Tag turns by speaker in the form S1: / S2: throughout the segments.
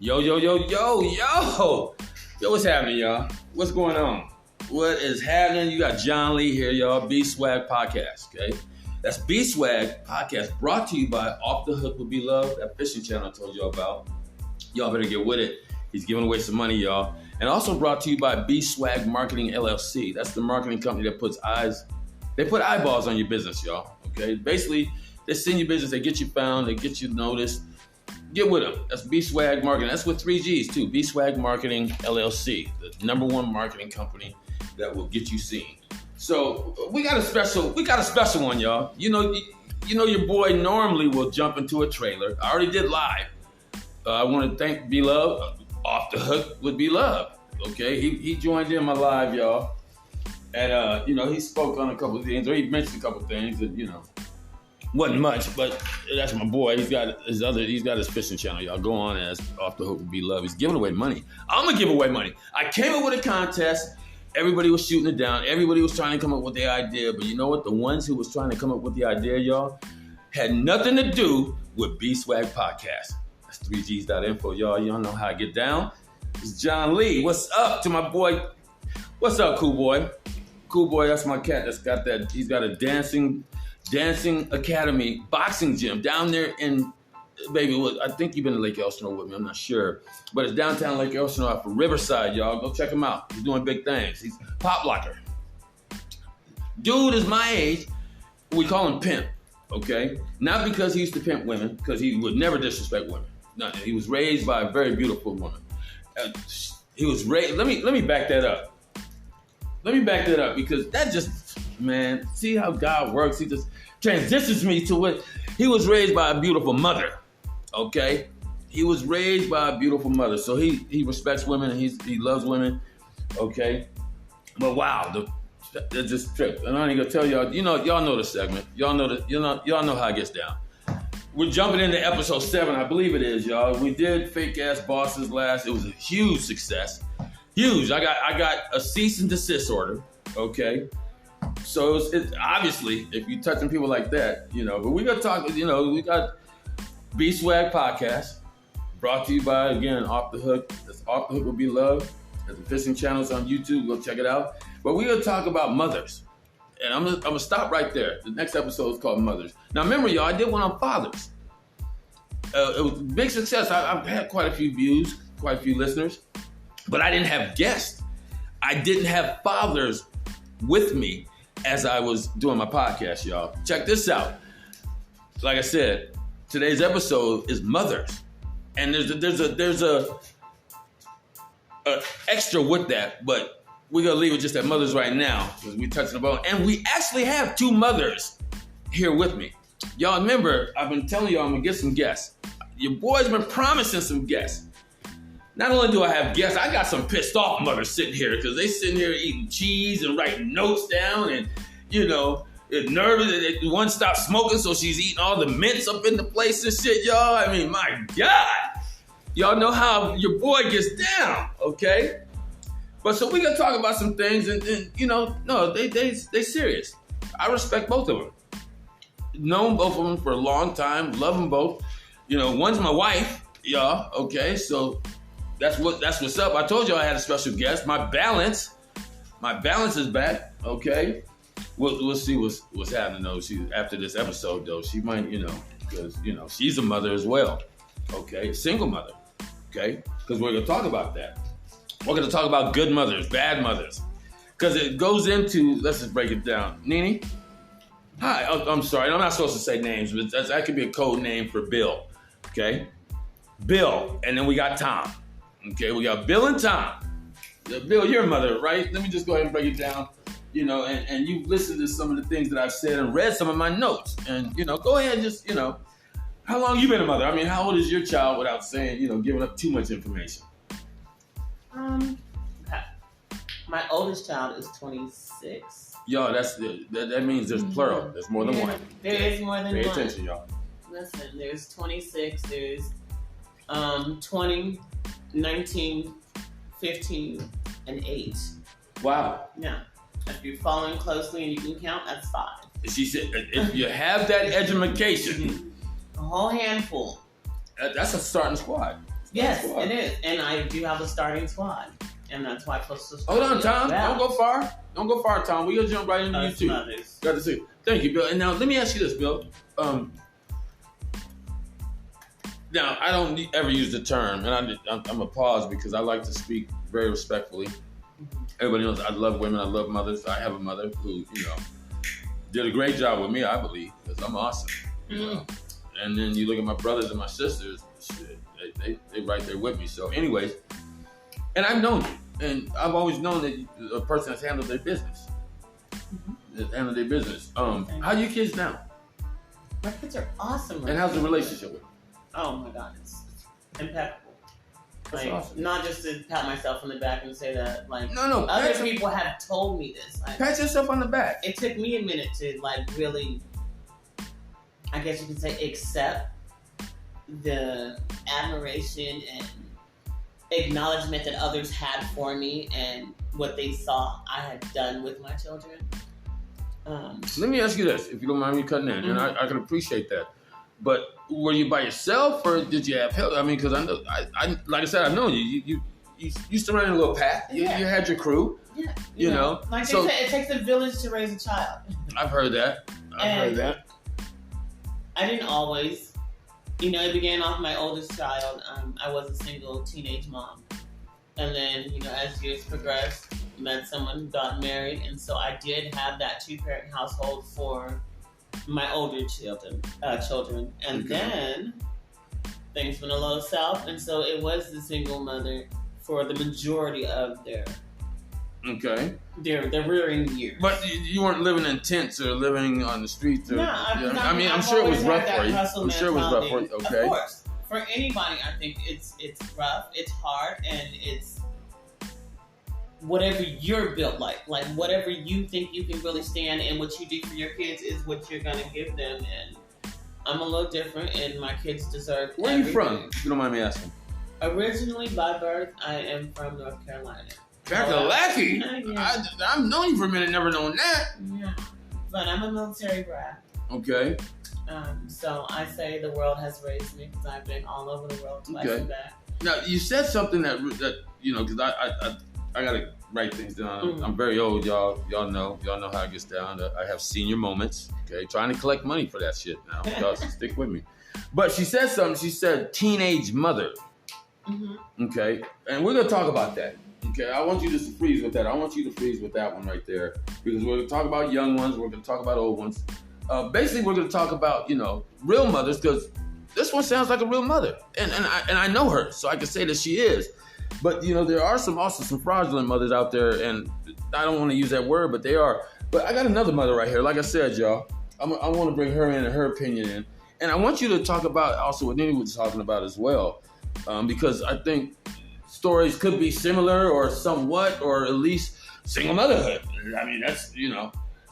S1: Yo, what's happening, y'all? What's going on? What is happening? You got John Lee here, y'all. B Swag Podcast, okay? That's B Swag Podcast, brought to you by Off the Hook with B Love, that fishing channel I told you about. Y'all better get with it. He's giving away some money, y'all. And also brought to you by B Swag Marketing LLC. That's the marketing company that put eyeballs on your business, y'all, okay? Basically, they send you business, they get you found, they get you noticed. Get with them. That's B Swag Marketing. That's with 3 G's too. B Swag Marketing LLC, the #1 marketing company that will get you seen. So we got a special one, y'all. You know your boy normally will jump into a trailer. I already did live. I want to thank B Love, Off the Hook with B Love. Okay, he joined in my live, y'all, and he spoke on a couple of things, or he mentioned a couple of things that wasn't much, but that's my boy. He's got his fishing channel, y'all. Go on as Off the Hook with B Love. He's giving away money. I'm gonna give away money. I came up with a contest. Everybody was shooting it down. Everybody was trying to come up with their idea, but you know what? The ones who was trying to come up with the idea, y'all, had nothing to do with B Swag Podcast. That's 3gs.info, y'all. Y'all know how I get down. It's John Lee. What's up to my boy? What's up, cool boy? Cool boy, that's my cat that's got that. He's got a dancing academy boxing gym down there in, I think you've been to Lake Elsinore with me, I'm not sure, but it's downtown Lake Elsinore off of Riverside, y'all. Go check him out. He's doing big things. He's pop locker. Dude is my age. We call him pimp, okay? Not because he used to pimp women, because he would never disrespect women. No, he was raised by a very beautiful woman. He was raised, let me back that up. Because that just, man, see how God works. He just transitions me to what he was raised by a beautiful mother. Okay? He was raised by a beautiful mother. So he respects women and he loves women. Okay? But wow, that just tripped. And I ain't gonna tell y'all, y'all know the segment. Y'all know how it gets down. We're jumping into episode 7, I believe it is, y'all. We did Fake Ass Bosses last. It was a huge success. Huge. I got a cease and desist order. Okay? So it's obviously, if you're touching people like that, but we're going to talk, we got B Swag Podcast, brought to you by, again, Off the Hook. That's Off the Hook with B Love. There's the fishing channels on YouTube. Go check it out. But we're going to talk about mothers. And I'm going to stop right there. The next episode is called Mothers. Now, remember, y'all, I did one on fathers. It was a big success. I've had quite a few views, quite a few listeners. But I didn't have guests. I didn't have fathers with me as I was doing my podcast, y'all. Check this out. Like I said, today's episode is mothers. And there's a extra with that, but we're going to leave it just at mothers right now because we're touching the bone. And we actually have 2 mothers here with me. Y'all remember, I've been telling y'all I'm going to get some guests. Your boy's been promising some guests. Not only do I have guests, I got some pissed off mothers sitting here because they sitting here eating cheese and writing notes down and, nervous. One stopped smoking, so she's eating all the mints up in the place and shit, y'all. I mean, my God. Y'all know how your boy gets down, okay? But so we're going to talk about some things and they serious. I respect both of them. Known both of them for a long time, love them both. One's my wife, y'all, okay? So that's what's up. I told you I had a special guest. My balance is back. Okay, we'll see what's happening though. After this episode though, she might because she's a mother as well. Okay, a single mother. Okay, because we're gonna talk about that. We're gonna talk about good mothers, bad mothers, because it goes into. Let's just break it down. Nene, hi. I'm sorry, I'm not supposed to say names, but that could be a code name for Bill. Okay, Bill, and then we got Tom. Okay, we got Bill and Tom. Bill, you're a mother, right? Let me just go ahead and break it down. And you've listened to some of the things that I've said and read some of my notes. And, go ahead and just, how long you been a mother? I mean, how old is your child without saying, giving up too much information?
S2: My oldest child is 26.
S1: Y'all, that means there's plural. There's more than one.
S2: There is more than one.
S1: Pay attention, y'all.
S2: Listen, there's 26, there's 20, 19, 15, and 8.
S1: Wow.
S2: Yeah. If you're following closely and you can count, that's 5.
S1: She said, if you have that education.
S2: A whole handful.
S1: That's a starting squad.
S2: Yes, it is. And I do have a starting squad. And that's why I posted.
S1: Hold on, Tom. Don't go far. Don't go far, Tom. We're going to jump right into YouTube. Got to see. Thank you, Bill. And now, let me ask you this, Bill. Now, I don't ever use the term, and I'm going to pause because I like to speak very respectfully. Everybody knows I love women. I love mothers. I have a mother who, did a great job with me, I believe, because I'm awesome. You know? And then you look at my brothers and my sisters, shit, they right there with me. So anyways, and I've known you, and I've always known that a person has handled their business. How you kids now?
S2: My kids are awesome.
S1: And how's the relationship with them?
S2: Oh my God, it's impeccable.
S1: That's awesome.
S2: Not just to pat myself on the back and say that,
S1: no.
S2: Other people have told me this.
S1: Pat yourself on the back.
S2: It took me a minute to really, I guess you could say, accept the admiration and acknowledgement that others had for me and what they saw I had done with my children.
S1: Let me ask you this, if you don't mind me cutting in, and I can appreciate that. But were you by yourself, or did you have help? I mean, because I know, I like I said, I've known you. You surrounded a little pack. You had your crew. Yeah. You know.
S2: Like they said, it takes a village to raise a child.
S1: I've heard that. I've heard that.
S2: I didn't always. It began off my oldest child. I was a single teenage mom. And then, as years progressed, met someone, got married. And so I did have that 2-parent household for my older children. And then things went a little south. And so it was the single mother for the majority of their rearing years. But
S1: you weren't living in tents or living on the streets. Or,
S2: no,
S1: I'm sure it was rough for you. I'm sure it was rough for you. Okay.
S2: Of course. For anybody, I think it's rough, it's hard, and it's whatever you're built like whatever you think you can really stand, and what you do for your kids is what you're gonna give them. And I'm a little different, and my kids deserve.
S1: Where
S2: everything.
S1: are you from? If you don't mind me asking.
S2: Originally, by birth, I am from North Carolina.
S1: Kakalaki?
S2: Yeah.
S1: I've known you for a minute, never known that.
S2: Yeah, but I'm a military brat.
S1: Okay.
S2: So I say the world has raised me because I've been all over the world twice and back.
S1: Now you said something that because I gotta write things down. I'm very old, y'all. Y'all know how it gets down. I have senior moments. Okay, trying to collect money for that shit now. Y'all stick with me. But she said something. She said teenage mother. Okay, and we're gonna talk about that. Okay, I want you to freeze with that. I want you to freeze with that one right there because we're gonna talk about young ones. We're gonna talk about old ones. Basically, we're going to talk about, real mothers, because this one sounds like a real mother. And I know her, so I can say that she is. But, there are also some fraudulent mothers out there, and I don't want to use that word, but they are. But I got another mother right here. Like I said, y'all, I want to bring her in and her opinion in. And I want you to talk about also what Nini was talking about as well, because I think stories could be similar or somewhat, or at least single motherhood. I mean, that's,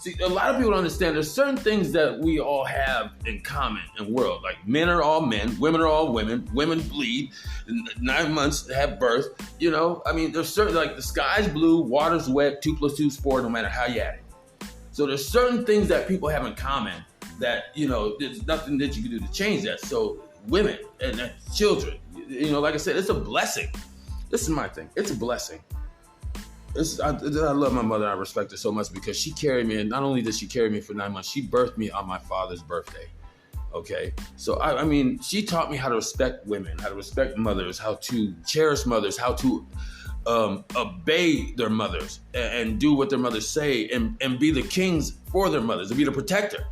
S1: See, a lot of people don't understand there's certain things that we all have in common in the world. Like men are all men, women are all women, women bleed, 9 months to have birth. I mean, there's certain, like the sky's blue, water's wet, 2 + 2 is 4, no matter how you add it. So there's certain things that people have in common that, there's nothing that you can do to change that. So women and children, like I said, it's a blessing. This is my thing. It's a blessing. I love my mother. I respect her so much because she carried me. And not only did she carry me for 9 months, she birthed me on my father's birthday. Okay. So, I mean, she taught me how to respect women, how to respect mothers, how to cherish mothers, how to obey their mothers and do what their mothers say and be the kings for their mothers and be the protector.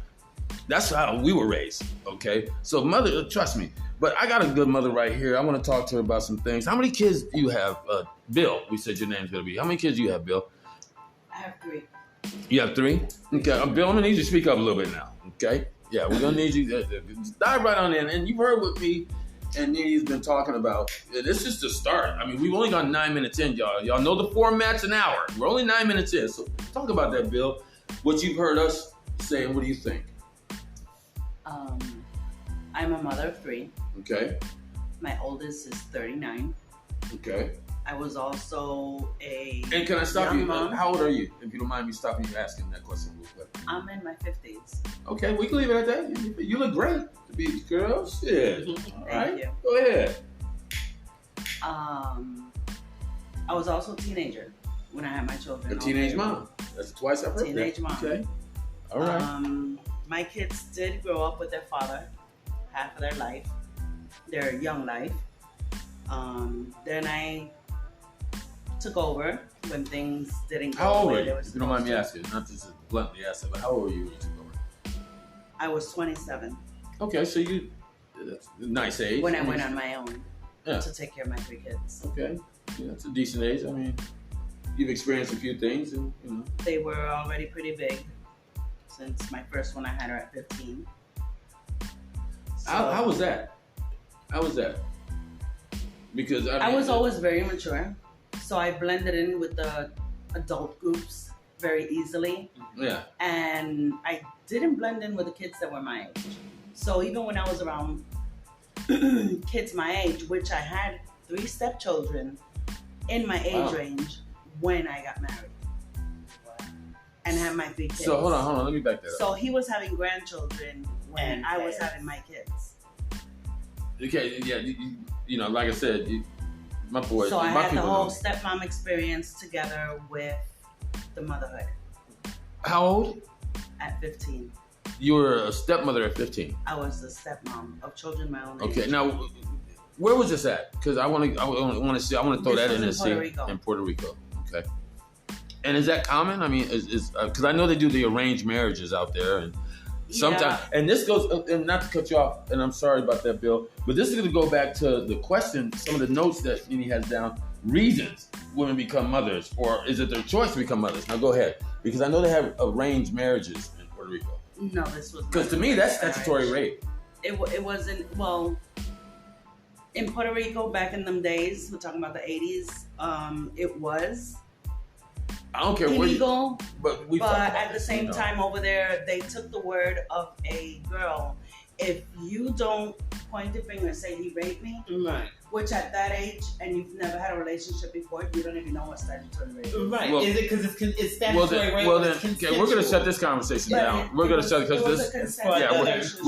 S1: That's how we were raised. Okay. So mother, trust me. But I got a good mother right here. I want to talk to her about some things. How many kids do you have? Bill, we said your name's going to be. How many kids do you have, Bill?
S3: I have 3.
S1: You have 3? Okay. Bill, I'm going to need you to speak up a little bit now. Okay? Yeah, we're going to need you to dive right on in. And you've heard what me and Nini's been talking about. This is the start. I mean, we've only got 9 minutes in, y'all. Y'all know the format's an hour. We're only 9 minutes in. So talk about that, Bill. What you've heard us say, and what do you think?
S3: I'm a mother of 3.
S1: Okay.
S3: My oldest is 39.
S1: Okay.
S3: I was also a
S1: And can I stop you?
S3: mom.
S1: How old are you? If you don't mind me stopping you asking that question real quick.
S3: I'm in my 50s.
S1: Okay, we can leave it at that. You look great to be a girl. Shit. All right.
S3: You.
S1: Go ahead.
S3: I was also a teenager when I had my children.
S1: A teenage mom. That's twice I've heard
S3: Teenage
S1: that.
S3: mom.
S1: Okay. All right.
S3: My kids did grow up with their father half of their life, their young life. Then I took over when things didn't go
S1: How old
S3: the
S1: were
S3: way
S1: you?
S3: they were
S1: If you don't mind me
S3: supposed to.
S1: asking, not just bluntly asking, but how old were you when you took over?
S3: I was 27
S1: Okay, so that's a nice age.
S3: when I went on my own
S1: Yeah.
S3: to take care of my 3 kids.
S1: Okay. Yeah, that's a decent age. I mean, you've experienced a few things, and
S3: They were already pretty big since my first one. I had her at 15. So,
S1: How was that? How was that? Because
S3: I was always very mature, so I blended in with the adult groups very easily,
S1: yeah.
S3: and I didn't blend in with the kids that were my age. So even when I was around kids my age, which I had 3 stepchildren in my age
S1: Wow.
S3: range when I got married, and had my 3 kids.
S1: So hold on, let me back that up.
S3: So he was having grandchildren when
S2: And
S3: I was
S2: kids.
S3: having my kids.
S1: Okay, yeah, you know, like I said, my boy,
S3: So I
S1: my
S3: had the
S1: people
S3: whole
S1: know.
S3: stepmom experience together with the motherhood
S1: How old?
S3: at 15.
S1: You were a stepmother at 15.
S3: I was the stepmom of children my own
S1: Okay,
S3: age.
S1: now where was this at? Because I want to see. I want to throw
S3: This
S1: that in and
S3: was in
S1: see
S3: Puerto Rico.
S1: in Puerto Rico. Okay. And is that common? I mean, is because I know they do the arranged marriages out there, and sometimes, and this goes, and not to cut you off, and I'm sorry about that, Bill, but this is going to go back to the question, some of the notes that Nene has down, reasons women become mothers, or is it their choice to become mothers? Now go ahead, because I know they have arranged marriages in Puerto Rico.
S3: No, this was
S1: Because to me, that's statutory rape.
S3: It wasn't, well, in Puerto Rico back in them days, we're talking about the 80s, it was
S1: I don't care where you,
S3: illegal,
S1: but we.
S3: but
S1: talked about
S3: at the
S1: this,
S3: same
S1: you know.
S3: time over there, they took the word of a girl. If you don't point the finger and say he raped me,
S2: Right.
S3: which at that age, and you've never had a relationship before, you don't even know what statutory rape is.
S2: Right.
S1: Well-
S2: is it because it's
S1: Well
S2: statutory
S1: then,
S2: rape?
S1: well
S2: or
S1: then,
S2: it's
S1: okay, we're gonna
S2: consensual?
S1: shut this conversation
S3: But
S1: down. We're gonna shut it because
S3: it was
S1: this.
S3: a consent
S2: Yeah,
S3: relationship.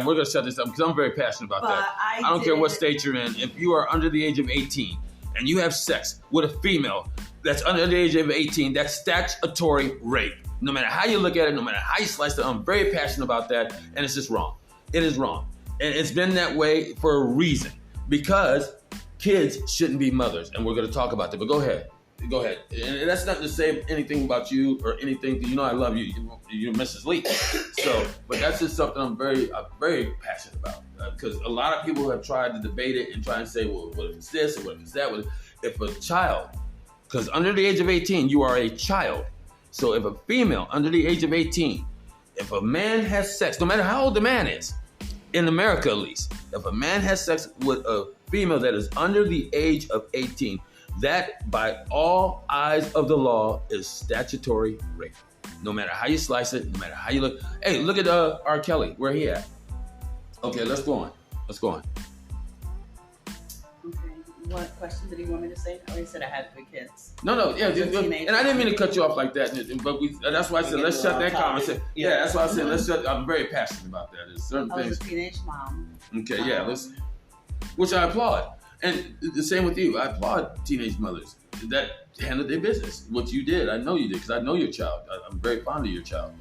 S1: We're gonna shut this down because I'm very passionate about
S3: But
S1: that. I don't care what state you're in. If you are under the age of 18 and you have sex with a female that's under the age of 18, that's statutory rape. No matter how you look at it, no matter how you slice it, I'm very passionate about that, and it's just wrong. It is wrong, and it's been that way for a reason. Because kids shouldn't be mothers, and we're gonna talk about that. But go ahead. Go ahead. And that's not to say anything about you or anything. You know I love you. You're Mrs. Lee. So, but that's just something I'm very passionate about. Because a lot of people have tried to debate it and try and say, well, what if it's this or what if it's that? If a child, because under the age of 18, you are a child. So if a female under the age of 18, if a man has sex, no matter how old the man is, in America at least, if a man has sex with a female that is under the age of 18, that, by all eyes of the law, is statutory rape. No matter how you slice it, no matter how you look. Hey, look at R. Kelly. Where he at? Okay, let's go on.
S3: Okay. What question did he want me to say? I already said I had 3 kids.
S1: No, yeah,
S3: He's a teenager.
S1: and I didn't mean to cut you off like that, but that's why I said let's shut that conversation. Yeah, that's why I said let's shut. I'm very passionate about that. There's certain
S3: I was
S1: things.
S3: a teenage mom.
S1: Okay, yeah, which I applaud. And the same with you. I applaud teenage mothers that handle their business. What you did, I know you did, because I know your child. I'm very fond of your child.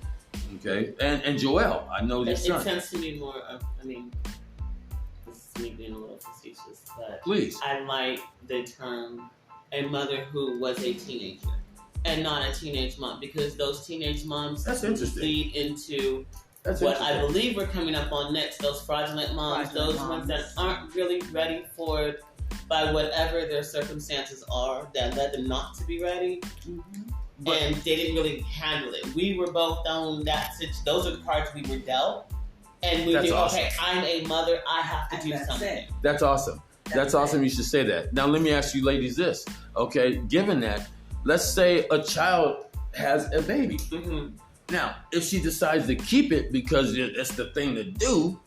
S1: Okay, and Joel, I know your
S2: It
S1: son.
S2: tends to be more of, I mean, this is me being a little facetious, but
S1: Please.
S2: I like the term a mother who was a teenager and not a teenage mom, because those teenage moms
S1: That's interesting.
S2: lead into
S1: That's
S2: what I
S1: interesting.
S2: believe we're coming up on next, those fraudulent moms,
S3: Fraudulent
S2: those ones that
S3: moms.
S2: aren't really ready for it by whatever their circumstances are that led them not to be ready,
S1: But-
S2: and they didn't really handle it. We were both on that those are the cards we were dealt, and we
S1: That's
S2: think,
S1: awesome.
S2: okay, I'm a mother, I have to
S3: And
S2: do
S3: that's
S2: something.
S3: it.
S1: That's awesome. That's awesome. You should say that. Now, let me ask you ladies this. Okay, given that, let's say a child has a baby.
S2: Mm-hmm.
S1: Now, if she decides to keep it because it's the thing to do,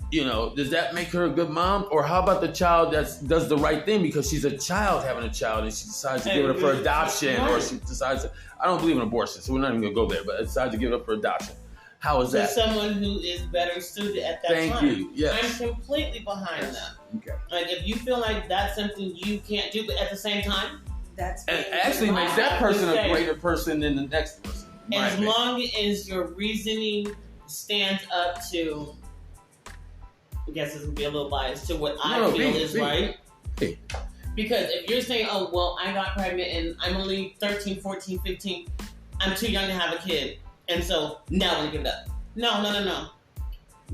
S1: you know, does that make her a good mom? Or how about the child that does the right thing because she's a child having a child and she decides to give it up for adoption, or she decides to, I don't believe in abortion, so we're not even going to go there, but decides to give it up for adoption. How is
S2: to
S1: that?
S2: someone who is better suited at that
S1: Thank
S2: time.
S1: you. Yes.
S2: I'm completely behind that.
S1: Okay.
S2: Like, if you feel like that's something you can't do, but at the same time,
S3: That's
S1: And actually makes that person a greater person than the next person.
S2: as long as your reasoning stands up to, I guess this would be a little biased, to what I feel is right.
S1: Be.
S2: Because if you're saying, oh, well, I got pregnant and I'm only 13, 14, 15, I'm too young to have a kid, and so now I'm going to give it up. No.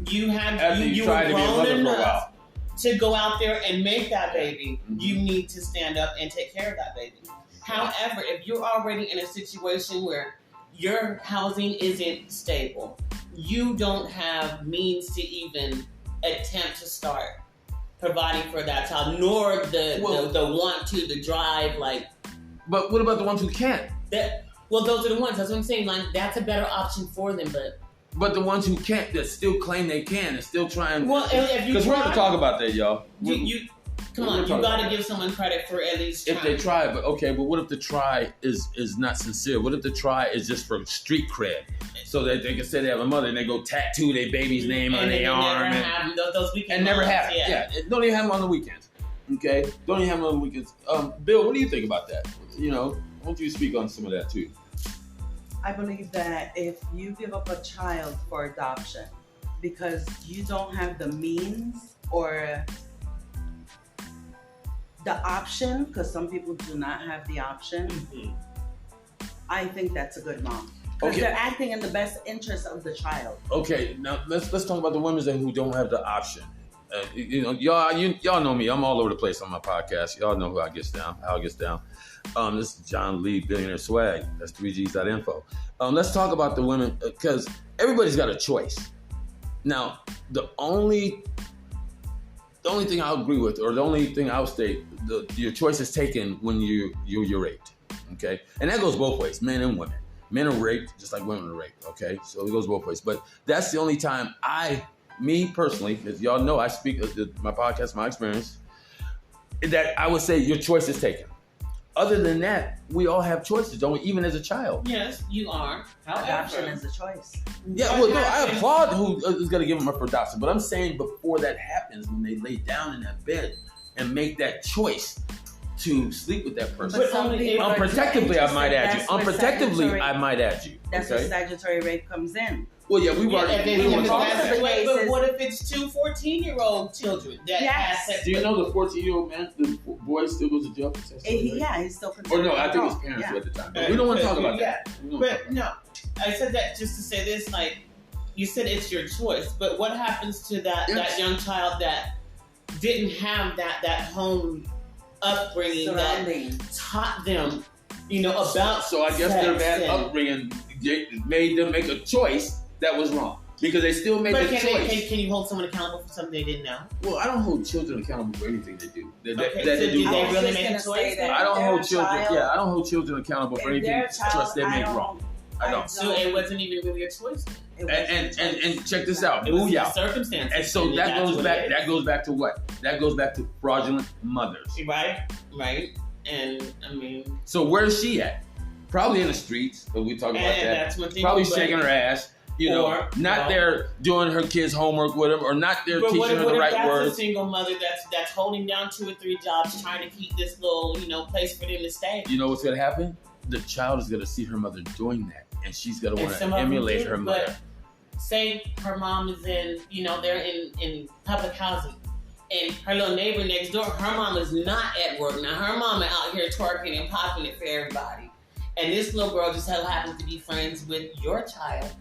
S2: You were grown enough to go out there and make that baby.
S1: Mm-hmm.
S2: You need to stand up and take care of that baby. However, if you're already in a situation where your housing isn't stable, you don't have means to even attempt to start providing for that child, nor the want to, the drive, like.
S1: But what about the ones who can't?
S2: Well, those are the ones. That's what I'm saying. Like, that's a better option for them,
S1: But the ones who can't, that still claim they can, and still trying.
S2: Well, if you
S1: because we're gonna talk about that, y'all.
S2: Come on, you gotta give someone credit for at least trying.
S1: If they try, but what if the try is not sincere? What if the try is just for street cred, so that they can say they have a mother and they go tattoo their baby's name on their arm
S2: those weekends
S1: and never have it? Yeah, don't even have them on the weekends. Okay, don't even have them on the weekends. Bill, what do you think about that? You know, why don't you speak on some of that too?
S3: I believe that if you give up a child for adoption because you don't have the means or the option, because some people do not have the option, I think that's a good mom. Because they're acting in the best interest of the child. Okay,
S1: now let's talk about the women who don't have the option. Y'all know me. I'm all over the place on my podcast. Y'all know how it gets down. This is John Lee, Billionaire Swag. That's 3gs.info. Let's talk about the women, because everybody's got a choice. Now, the only thing I'll agree with, or the only thing I'll state, your choice is taken when you're raped. Okay, and that goes both ways, men and women. Men are raped just like women are raped. Okay, so it goes both ways. But that's the only time me personally, because y'all know I speak my podcast, my experience, that I would say your choice is taken. Other than that, we all have choices, don't we? Even as a child.
S2: Yes, you are.
S3: Adoption is a choice.
S1: Yeah, well, no, I applaud who is going to give them up for adoption. But I'm saying before that happens, when they lay down in that bed and make that choice to sleep with that person. Unprotectively, I might add you.
S3: That's where statutory rape comes in.
S1: Well, yeah, we've already.
S2: But what if it's two 14-year-old children that have sex?
S1: Do you know the 14-year-old man, the boy still goes to jail for sex?
S3: Yeah, he's still
S1: considered. Or no, I think his parents were at the time. But we don't want to talk about that.
S2: But no, I said that just to say this. Like, you said it's your choice, but what happens to that young child that didn't have that home upbringing that taught them, about?
S1: So I guess their bad upbringing made them make a choice that was wrong, because they still made the choice.
S2: Can you hold someone accountable for something they didn't know?
S1: Well, I don't hold children accountable for anything they do.
S2: Did they really make a choice?
S1: I don't hold children. I don't hold children accountable for anything choice they make wrong. I don't.
S2: So it wasn't even really a choice.
S1: And check this out. Booyah.
S2: Circumstances.
S1: And so that goes back to what? That goes back to fraudulent mothers.
S2: Right. And I mean.
S1: So where is she at? Probably in the streets, but we talk about that.
S2: That's one thing.
S1: Probably shaking her ass. Not there doing her kids' homework with them, or not there teaching her the right words.
S2: That's a single mother that's holding down 2 or 3 jobs, trying to keep this little, place for them to stay.
S1: You know what's gonna happen? The child is gonna see her mother doing that, and she's gonna want to emulate her mother.
S2: Say her mom is in, they're in public housing, and her little neighbor next door, her mom is not at work. Now her mama out here twerking and popping it for everybody, and this little girl just happens to be friends with your child.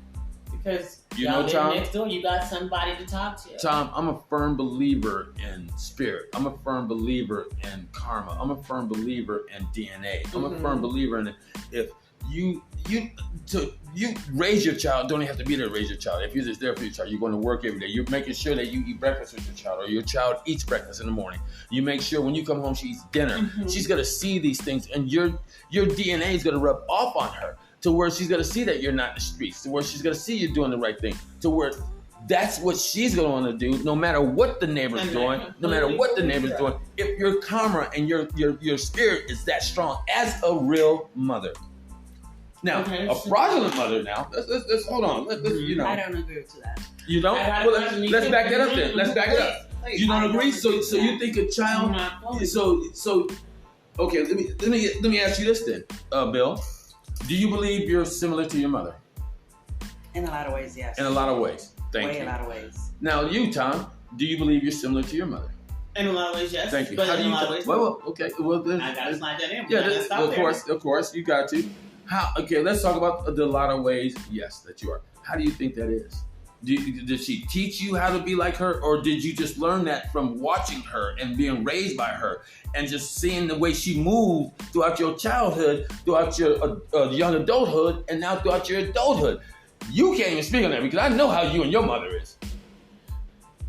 S2: Because
S1: Tom,
S2: next door, you got somebody to talk to.
S1: Tom, I'm a firm believer in spirit. I'm a firm believer in karma. I'm a firm believer in DNA. I'm a firm believer in if you raise your child, don't even have to be there to raise your child. If you're just there for your child, you're going to work every day. You're making sure that you eat breakfast with your child, or your child eats breakfast in the morning. You make sure when you come home, she eats dinner. She's going to see these things, and your DNA is going to rub off on her, to where she's going to see that you're not in the streets, to where she's going to see you doing the right thing, to where that's what she's going to want to do, no matter what the neighbor's doing, if your karma and your spirit is that strong as a real mother. Now,
S2: Okay.
S1: a fraudulent mother. Now, let's hold on. Let's you know.
S3: I don't agree to that.
S1: You don't?
S2: I
S1: Well,
S2: got it.
S1: let's back it up then. Let's back it up. You don't agree? So you think a child? So okay. Let me ask you this then, Bill. Do you believe you're similar to your mother?
S3: In a lot of ways, yes.
S1: In a lot of ways. Thank you.
S3: A lot of ways.
S1: Now, you, Tom, do you believe you're similar to your mother?
S2: In a lot of ways, yes.
S1: Thank you.
S2: But
S1: How do
S2: in
S1: you?
S2: a lot of ways,
S1: Well, okay. Well,
S2: I gotta slide that in.
S1: yeah.
S2: Stop there.
S1: Of course, you got to. How? Okay, let's talk about the lot of ways. Yes, that you are. How do you think that is? Did she teach you how to be like her, or did you just learn that from watching her and being raised by her, and just seeing the way she moved throughout your childhood, throughout your young adulthood, and now throughout your adulthood? You can't even speak on that because I know how you and your mother is.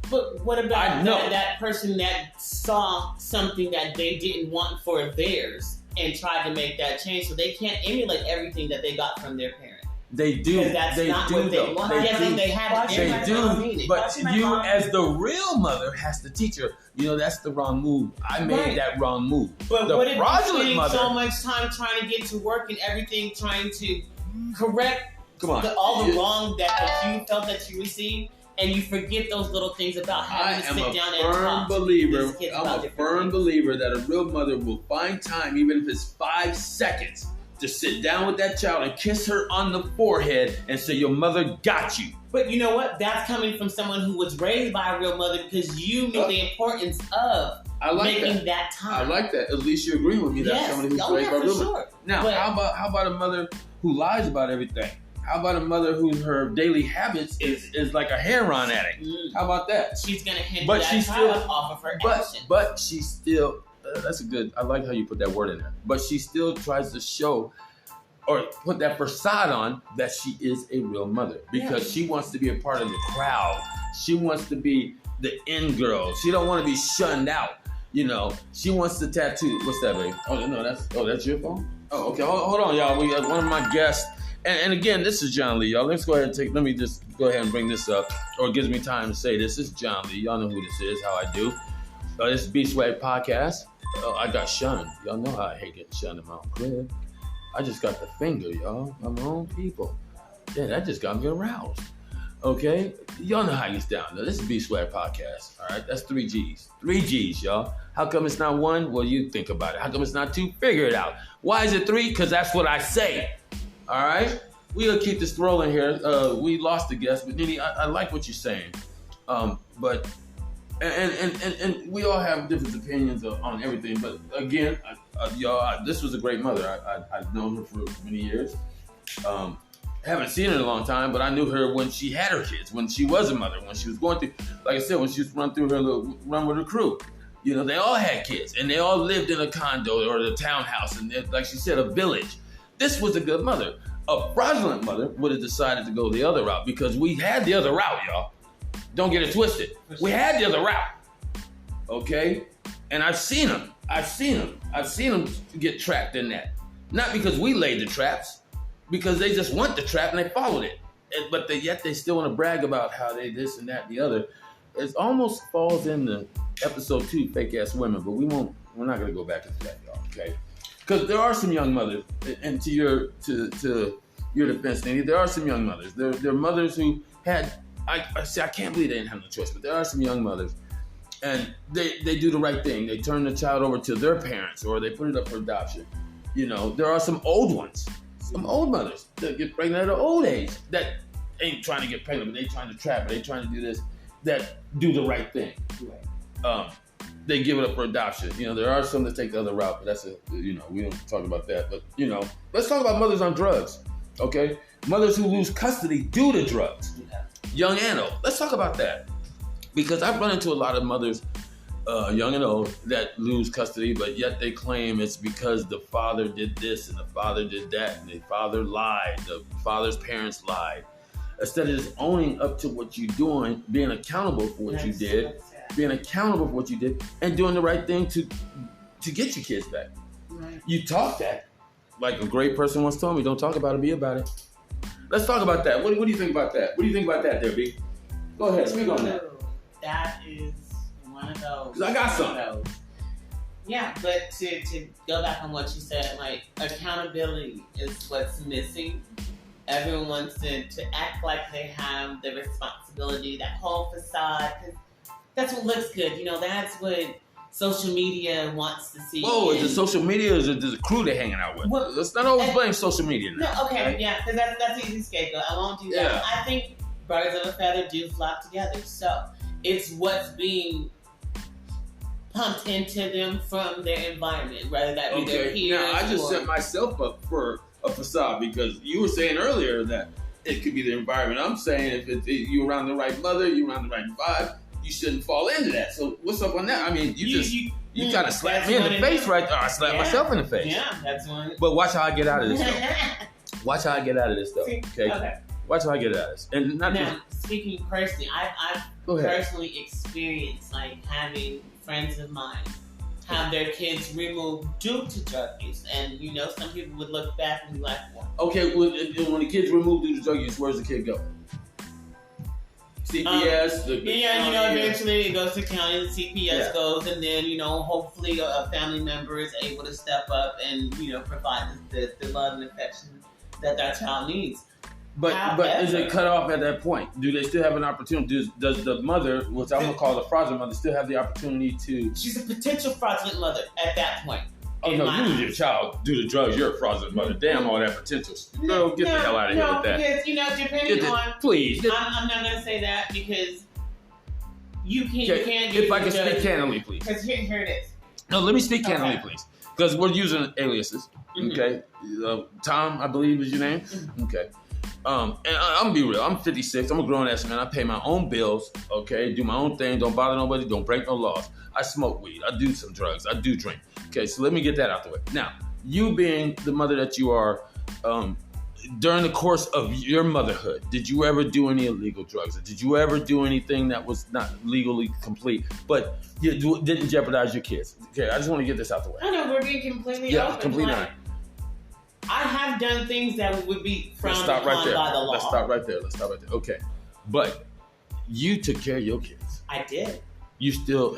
S2: But what about that person that saw something that they didn't want for theirs and tried to make that change, so they can't emulate everything that they got from their parent?
S1: They do.
S2: Because that's
S1: they
S2: not
S1: do,
S2: what they
S1: though.
S2: want.
S1: They
S2: Yes,
S1: do.
S2: they have it.
S1: They do. But
S3: Watching my
S1: you,
S3: mom-
S1: as the real mother, has to teach her. You know, that's the wrong move. I made
S2: Right.
S1: that wrong move.
S2: But
S1: The
S2: what if you're
S1: fraudulent
S2: spending
S1: mother-
S2: so much time trying to get to work and everything, trying to correct
S1: Come on.
S2: all the wrong that you felt that you received, and you forget those little things about
S1: I
S2: having to
S1: am
S2: sit
S1: a
S2: down and
S1: firm
S2: talk
S1: believer.
S2: to these kids
S1: I'm
S2: about
S1: a
S2: different
S1: firm
S2: things.
S1: believer that a real mother will find time, even if it's 5 seconds, to sit down with that child and kiss her on the forehead and say, "Your mother got you."
S2: But you know what? That's coming from someone who was raised by a real mother because you knew the importance of
S1: I like
S2: making
S1: that.
S2: that time.
S1: I like that. At least you agree with me. That's
S2: Yes.
S1: someone who's
S2: Oh,
S1: raised
S2: yeah,
S1: by a
S2: for
S1: real mother.
S2: sure.
S1: Now,
S2: But-
S1: how about a mother who lies about everything? How about a mother whose her daily habits is like a heroin addict? How about that?
S2: She's gonna hinder
S1: But
S2: that
S1: she's
S2: child
S1: still-
S2: off of her
S1: But
S2: action.
S1: but she still that's a good. I like how you put that word in there. But she still tries to show or put that facade on that she is a real mother because she wants to be a part of the crowd. She wants to be the in girl. She don't want to be shunned out. You know, she wants to tattoo. What's that, baby? Oh no, that's your phone. Oh, okay. Hold on, y'all. We got one of my guests. And again, this is John Lee, y'all. Let me just go ahead and bring this up, or it gives me time to say this. This is John Lee. Y'all know who this is, how I do. This is B-Swag Podcast. I got shunned. Y'all know how I hate getting shunned in my own crib. I just got the finger, y'all, by my own people. Yeah, that just got me aroused. Okay? Y'all know how it gets down. Now, this is B-Swag Podcast, all right? That's 3 G's. 3 G's, y'all. How come it's not 1? Well, you think about it. How come it's not 2? Figure it out. Why is it 3? Because that's what I say. All right, we'll keep this rolling here. We lost the guest, but Nini, I like what you're saying. But we all have different opinions on everything. But again, y'all, this was a great mother. I've known her for many years. Haven't seen her in a long time, but I knew her when she had her kids, when she was a mother, when she was going through, like I said, when she was run with her crew. You know, they all had kids, and they all lived in a condo or a townhouse, and like she said, a village. This was a good mother. A fraudulent mother would have decided to go the other route because we had the other route, y'all. Don't get it twisted. We had the other route. Okay? And I've seen them. I've seen them get trapped in that. Not because we laid the traps, because they just want the trap and they followed it. But yet they still want to brag about how they this and that and the other. It almost falls into episode 2, Fake Ass Women, but we're not going to go back into that, y'all. Okay? Because there are some young mothers, and to your defense, Nini, there are some young mothers. There are mothers who had, I can't believe they didn't have no choice, but there are some young mothers, and they do the right thing. They turn the child over to their parents, or they put it up for adoption. You know, there are some old ones, some old mothers that get pregnant at an old age that ain't trying to get pregnant, but they trying to trap it, they trying to do this, that do the right thing. They give it up for adoption. You know, there are some that take the other route, but we don't talk about that. But, let's talk about mothers on drugs, okay? Mothers who lose custody due to drugs, young and old. Let's talk about that. Because I've run into a lot of mothers, young and old, that lose custody, but yet they claim it's because the father did this and the father did that, and the father lied, the father's parents lied. Instead of just owning up to what you're doing, being accountable for what you did, being accountable for what you did, and doing the right thing to get your kids back.
S3: Right.
S1: You talk that. Like a great person once told me, don't talk about it, be about it. Let's talk about that. What do you think about that? What do you think about that, Debbie? Go ahead, speak on that.
S2: That is one of those.
S1: 'Cause I got some.
S2: Yeah, but to go back on what you said, like accountability is what's missing. Everyone wants to act like they have the responsibility, that whole facade, because that's what looks good. You know, that's what social media wants to see.
S1: Whoa, is it social media or is it the crew they're hanging out with?
S2: Well,
S1: let's not always blame social media now.
S2: No, okay,
S1: right?
S2: yeah, because that's an easy scapegoat. I won't do that.
S1: Yeah.
S2: I think birds of a feather do flock together. So it's what's being pumped into them from their environment, whether that be their peers.
S1: Now I just
S2: or,
S1: set myself up for a facade because you were saying earlier that it could be the environment. I'm saying if you're around the right mother, you're around the right vibe, you shouldn't fall into that. So what's up on that? I mean, you kind of slapped me in the face right there. I slapped myself in the face.
S2: Yeah, that's one.
S1: But watch how I get out of this though. Watch how I get out of this though. Okay. Watch how I get out of this. And not
S2: now, speaking personally, I've personally experienced like having friends of mine have their kids removed due to drug use, and you know, some people would look back and be like, "What?"
S1: Okay, when the kids removed due to drug use, where's the kid go? CPS.
S2: Eventually it goes to county, the CPS goes, and then, you know, hopefully a family member is able to step up and, you know, provide the love and affection that their child needs.
S1: But is it cut off at that point? Do they still have an opportunity? Does the mother, which I'm going to call the fraudulent mother, still have the opportunity to...
S2: She's a potential fraudulent mother at that point.
S1: Oh, no, you lose your child due to drugs. You're a fraudulent mother. Damn all that potential. Girl, get the hell out of here with that.
S2: Because, you know, depending on...
S1: Please.
S2: I'm not going to say that because you can't
S1: if I can speak candidly, please.
S2: Because here it is.
S1: No, let me speak candidly, please. Because we're using aliases. Okay? Tom, I believe is your name. Okay. And I'm gonna be real. I'm 56. I'm a grown ass man. I pay my own bills. Okay, do my own thing. Don't bother nobody. Don't break no laws. I smoke weed. I do some drugs. I do drink. Okay, so let me get that out the way. Now, you being the mother that you are, during the course of your motherhood, did you ever do any illegal drugs? Or did you ever do anything that was not legally complete, but you didn't jeopardize your kids? Okay, I just want to get this out the way.
S2: I know we're being completely open.
S1: Completely honest.
S2: I have done things that would be frowned upon by the law.
S1: Let's stop right there. Okay. But you took care of your kids.
S2: I did.
S1: You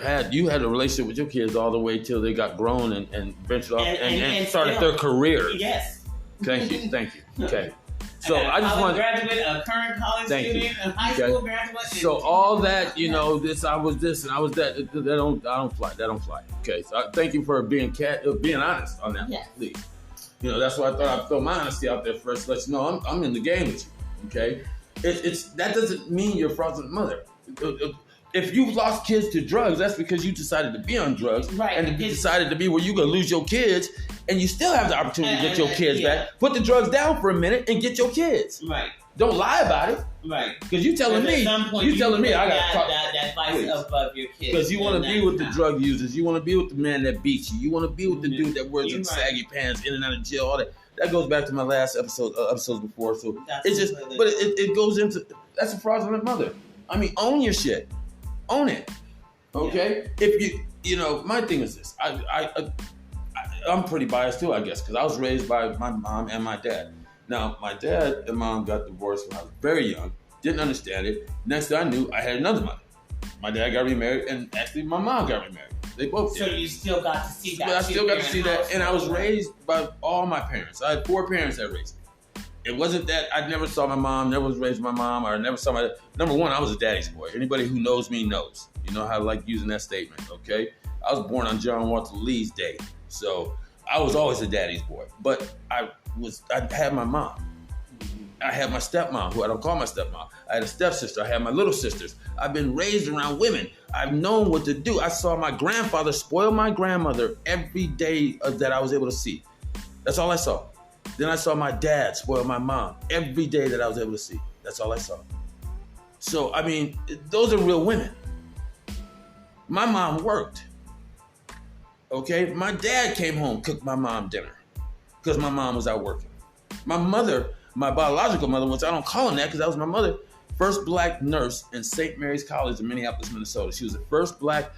S1: had a relationship with your kids all the way till they got grown and ventured off and started their careers.
S2: Yes.
S1: Thank you. Okay. So I just want to
S2: graduate, a current college student, a high school graduate.
S1: So all that, you know, I was this and I was that. That don't fly. Okay. So thank you for being honest on that.
S2: Yes.
S1: Please. You know, that's why I thought I'd throw my honesty out there first. Let you know I'm in the game with you. Okay, that doesn't mean you're a fraudulent mother. If you've lost kids to drugs, that's because you decided to be on drugs,
S2: right?
S1: And you decided to be where you're gonna lose your kids, and you still have the opportunity to get your kids back. Put the drugs down for a minute and get your kids.
S2: Right.
S1: Don't lie about it.
S2: Right.
S1: Because you telling me I got
S2: that vice above your kids.
S1: Because you want to be with the drug users. You want to be with the man that beats you. You want to be with the dude that wears the saggy pants, in and out of jail, all that. That goes back to my last episodes before. So it's just, but it goes into, that's a fraudulent mother. I mean, own your shit. Own it. Okay? Yeah. If you know, my thing is this. I'm pretty biased too, I guess, because I was raised by my mom and my dad. Now, my dad and mom got divorced when I was very young. Didn't understand it. Next thing I knew, I had another mother. My dad got remarried, and actually my mom got remarried. They both did.
S2: So you still got to see that.
S1: But I still got to see that, and I was raised by all my parents. I had 4 parents that raised me. It wasn't that I never saw my mom, never was raised by my mom, or never saw my... Number one, I was a daddy's boy. Anybody who knows me knows. You know how I like using that statement, okay? I was born on John Walter Lee's day, so I was always a daddy's boy. But I had my mom. I had my stepmom, who I don't call my stepmom. I had a stepsister. I had my little sisters. I've been raised around women. I've known what to do. I saw my grandfather spoil my grandmother every day that I was able to see. That's all I saw. Then I saw my dad spoil my mom every day that I was able to see. That's all I saw. So, I mean, those are real women. My mom worked. Okay? My dad came home, cooked my mom dinner because my mom was out working. My mother, my biological mother, which I don't call her that because that was my mother, first black nurse in St. Mary's College in Minneapolis, Minnesota. She was the first black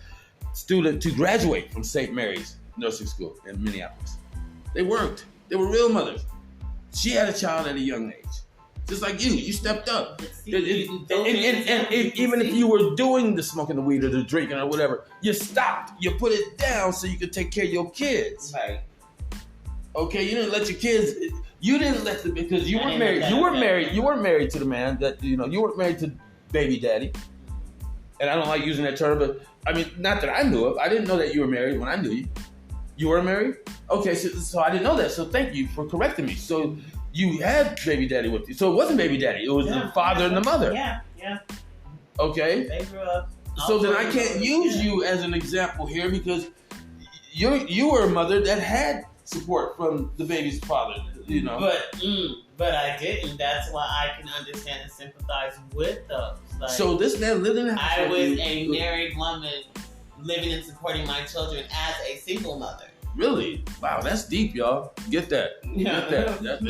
S1: student to graduate from St. Mary's Nursing School in Minneapolis. They worked. They were real mothers. She had a child at a young age. Just like you stepped up.
S2: See,
S1: And even if you were doing the smoking the weed or the drinking or whatever, you stopped. You put it down so you could take care of your kids.
S2: Right.
S1: Okay, you didn't let your kids. You didn't let them because you weren't married. You weren't married. You weren't married to the man that you weren't married to baby daddy. And I don't like using that term, but I mean, not that I knew of. I didn't know that you were married when I knew you. You were married? Okay, so I didn't know that. So thank you for correcting me. So you had baby daddy with you. So it wasn't baby daddy. It was the father and the mother.
S2: Yeah.
S1: Okay.
S2: They grew up.
S1: So then I can't use you as an example here because you were a mother that had support from the baby's father.
S2: But I didn't. That's why I can understand and sympathize with those. Like,
S1: so this man lived in the house.
S2: I was a married woman living and supporting my children as a single mother.
S1: Really? Wow, that's deep, y'all. Get that.
S2: Yeah.
S1: Get that.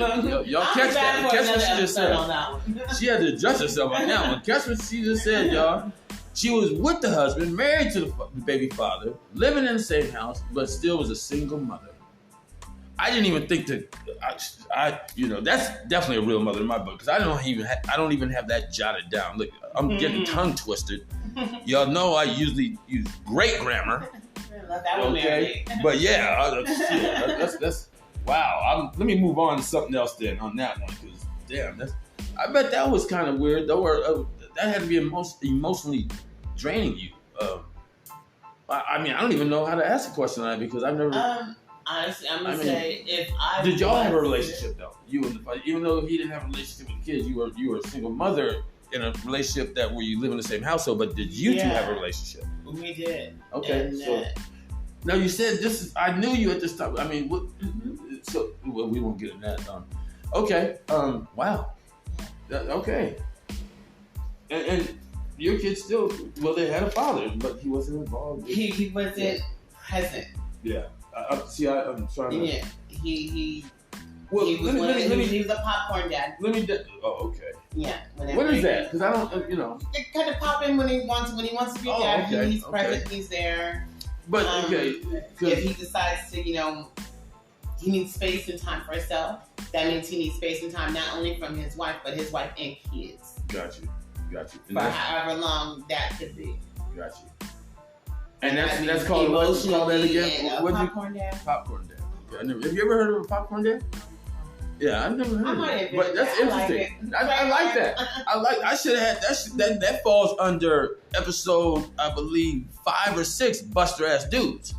S1: Y'all catch that. Catch what she just said.
S2: On that one.
S1: She had to adjust herself on that one. Catch what she just said, y'all. She was with the husband, married to the baby father, living in the same house, but still was a single mother. I didn't even think that. That's definitely a real mother in my book because I don't even have that jotted down. Look, I'm getting tongue twisted. Y'all know I usually use great grammar. Okay, but yeah, that's wow. Let me move on to something else then on that one because damn, I bet that was kind of weird though. Or that had to be emotionally draining you. I mean, I don't even know how to ask a question on that because I've never.
S2: Honestly, I'm gonna say if I
S1: did y'all have a relationship though? You and the father, even though he didn't have a relationship with the kids, you were a single mother in a relationship that where you live in the same household. But did you two have a relationship?
S2: We did.
S1: Okay,
S2: and
S1: so now you said this is. I knew you at this time. I mean, what? So well, we won't get in that. Okay. Wow. Okay. And your kids still. Well, they had a father, but he wasn't involved.
S2: He wasn't present.
S1: Yeah. I'm trying to.
S2: Yeah, he
S1: was
S2: a popcorn dad.
S1: Oh, okay.
S2: Yeah.
S1: What is that? Because I don't,
S2: It kind of pop in when he wants to be dad.
S1: Okay,
S2: he's present. He's there.
S1: But
S2: if he decides to, he needs space and time for himself. That means he needs space and time not only from his wife, but his wife and kids.
S1: Got you.
S2: For however long that could be.
S1: Got you. And that's called what's called that again?
S2: Popcorn dad.
S1: Popcorn dad. Okay, have you ever heard of a popcorn dad? Yeah, I've never heard of it. But that's interesting. I like that. I should have had that falls under episode, I believe, 5 or 6, Buster Ass Dudes.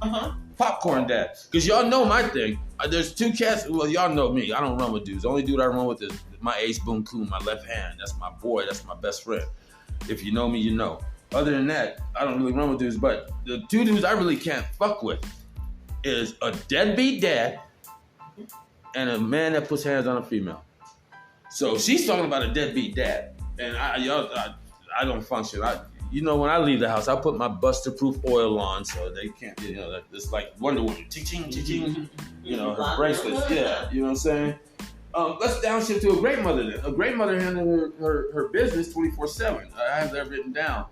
S1: Popcorn dad. Because y'all know my thing. There's 2 cats. Well, y'all know me. I don't run with dudes. The only dude I run with is my ace boom coon, my left hand. That's my boy. That's my best friend. If you know me, you know. Other than that, I don't really run with dudes, but the 2 dudes I really can't fuck with is a deadbeat dad and a man that puts hands on a female. So she's talking about a deadbeat dad, and I don't function. When I leave the house, I put my Buster-proof oil on so they can't. It's like Wonder Woman, ching, her bracelets. Yeah, you know what I'm saying. Let's downshift to a great mother then. A great mother handling her business 24/7. I have that written down.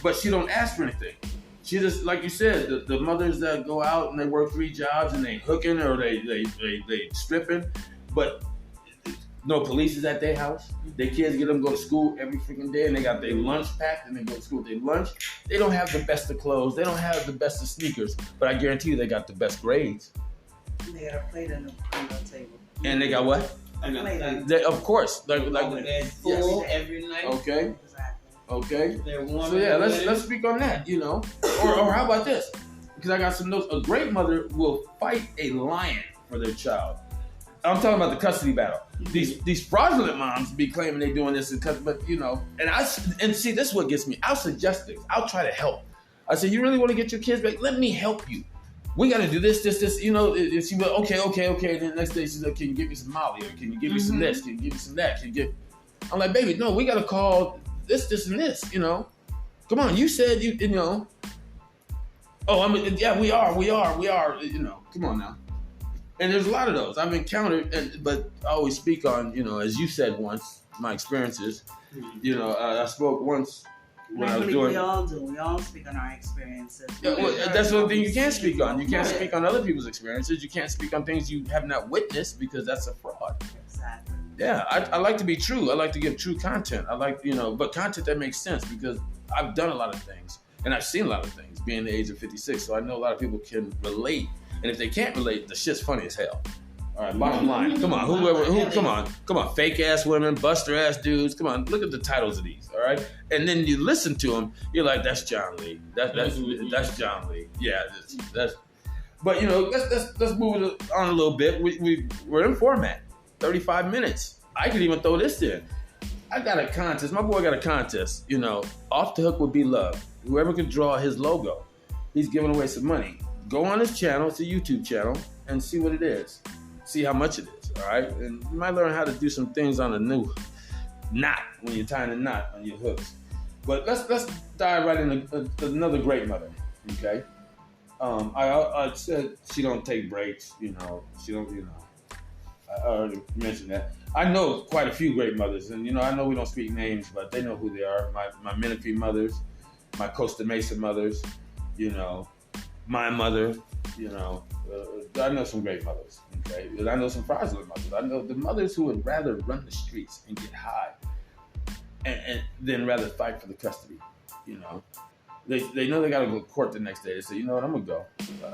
S1: But she don't ask for anything. She just, like you said, the mothers that go out and they work 3 jobs and they hooking or they stripping, but no police is at their house. Their kids get them to go to school every freaking day and they got their lunch packed and they go to school with their lunch. They don't have the best of clothes. They don't have the best of sneakers, but I guarantee you they got the best grades.
S3: They got a plate on the table.
S1: And they got what? Of course.
S2: Full every night.
S1: Okay. Okay.
S2: So
S1: yeah, let's speak on that, Or how about this? Because I got some notes. A great mother will fight a lion for their child. I'm talking about the custody battle. These fraudulent moms be claiming they're doing this, but and see, this is what gets me. I'll suggest things. I'll try to help. I say, you really want to get your kids back? Let me help you. We got to do this. She be like, okay. Then the next day she's like, can you give me some Molly? Or can you give me some this? Can you give me some that? I'm like, baby, no, we got to call this, and this, Come on, you said Oh, we are, Come on now. And there's a lot of those I've encountered, but I always speak on, as you said once, my experiences. I spoke once when I was doing.
S3: We all do. We all speak on our experiences.
S1: Yeah, well, that's one thing you can't speak on. You can't speak on other people's experiences. You can't speak on things you have not witnessed because that's a fraud.
S3: Exactly.
S1: Yeah, I like to be true. I like to give true content. I like, but content that makes sense because I've done a lot of things and I've seen a lot of things being the age of 56. So I know a lot of people can relate. And if they can't relate, the shit's funny as hell. All right, bottom line. Come on, come on, fake ass women, buster ass dudes. Come on, look at the titles of these. All right, and then you listen to them, you're like, that's John Lee. That's John Lee. Yeah, that's. But let's move it on a little bit. We're in format. 35 minutes. I could even throw this in. I got a contest. My boy got a contest. Off the Hook Would Be Love. Whoever can draw his logo, he's giving away some money. Go on his channel. It's a YouTube channel, and see what it is. See how much it is. All right, and you might learn how to do some things on a new knot when you're tying a knot on your hooks. But let's dive right into another great mother. Okay. I said she don't take breaks. She don't. I already mentioned that. I know quite a few great mothers, and I know we don't speak names, but they know who they are. My Menifee mothers, my Costa Mesa mothers, my mother. I know some great mothers. Okay, and I know some fraudulent mothers. I know the mothers who would rather run the streets and get high, and then rather fight for the custody. They know they gotta go to court the next day. They say, you know what, I'm gonna go.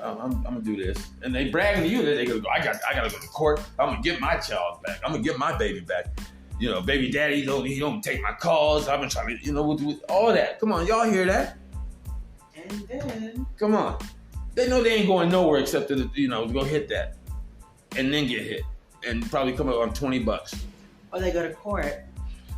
S1: I'm gonna do this, and they bragging to you that they gotta go. I gotta go to court. I'm gonna get my child back. I'm gonna get my baby back. Baby daddy he don't take my calls. I've been trying to, with all that. Come on, y'all hear that?
S3: And then,
S1: come on, they know they ain't going nowhere except to go hit that, and then get hit, and probably come up on $20.
S3: Or they go to court.